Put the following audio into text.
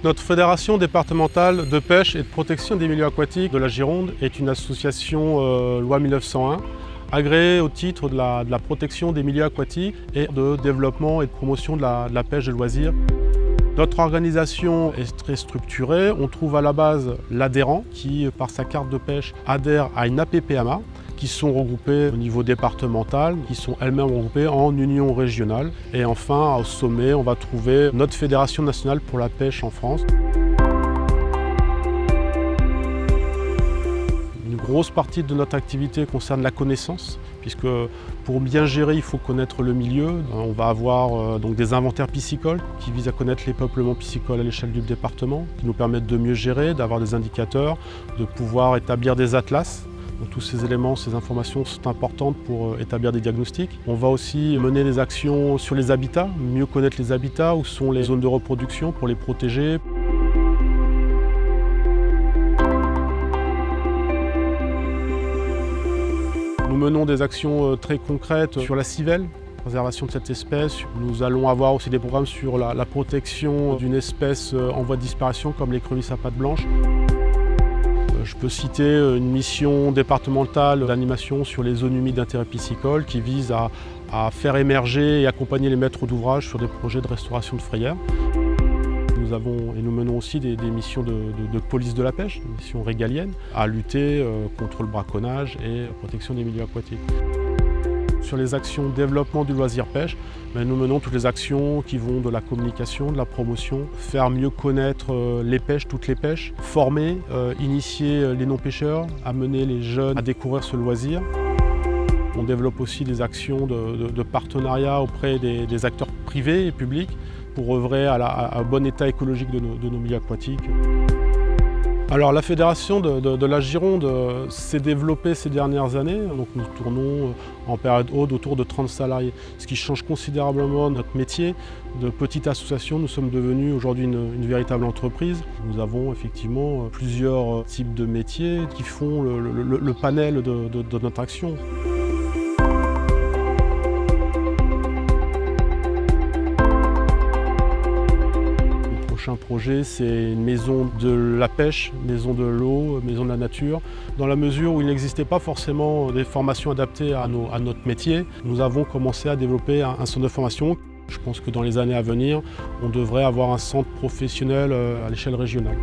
Notre fédération départementale de pêche et de protection des milieux aquatiques de la Gironde est une association loi 1901 agréée au titre de la protection des milieux aquatiques et de développement et de promotion de la pêche de loisirs. Notre organisation est très structurée. On trouve à la base l'adhérent qui, par sa carte de pêche, adhère à une APPMA qui sont regroupées au niveau départemental, qui sont elles-mêmes regroupées en union régionale. Et enfin, au sommet, on va trouver notre Fédération nationale pour la pêche en France. Une grosse partie de notre activité concerne la connaissance, puisque pour bien gérer, il faut connaître le milieu. On va avoir donc des inventaires piscicoles qui visent à connaître les peuplements piscicoles à l'échelle du département, qui nous permettent de mieux gérer, d'avoir des indicateurs, de pouvoir établir des atlas. Donc, tous ces éléments, ces informations sont importantes pour établir des diagnostics. On va aussi mener des actions sur les habitats, mieux connaître les habitats, où sont les zones de reproduction pour les protéger. Nous menons des actions très concrètes sur la civelle, préservation de cette espèce. Nous allons avoir aussi des programmes sur la protection d'une espèce en voie de disparition comme l'écrevisse à pattes blanches. Je peux citer une mission départementale d'animation sur les zones humides d'intérêt piscicole qui vise à faire émerger et accompagner les maîtres d'ouvrage sur des projets de restauration de frayères. Nous menons aussi des missions de police de la pêche, des missions régaliennes, à lutter contre le braconnage et la protection des milieux aquatiques. Sur les actions développement du loisir pêche, nous menons toutes les actions qui vont de la communication, de la promotion, faire mieux connaître les pêches, toutes les pêches, former, initier les non-pêcheurs, amener les jeunes à découvrir ce loisir. On développe aussi des actions de partenariat auprès des acteurs privés et publics pour œuvrer à un bon état écologique de nos milieux aquatiques. Alors la fédération de la Gironde s'est développée ces dernières années, donc nous tournons en période haute autour de 30 salariés, ce qui change considérablement notre métier. De petite association, nous sommes devenus aujourd'hui une véritable entreprise. Nous avons effectivement plusieurs types de métiers qui font le panel de notre action. Un projet, c'est une maison de la pêche, maison de l'eau, maison de la nature. Dans la mesure où il n'existait pas forcément des formations adaptées à notre métier, nous avons commencé à développer un centre de formation. Je pense que dans les années à venir, on devrait avoir un centre professionnel à l'échelle régionale.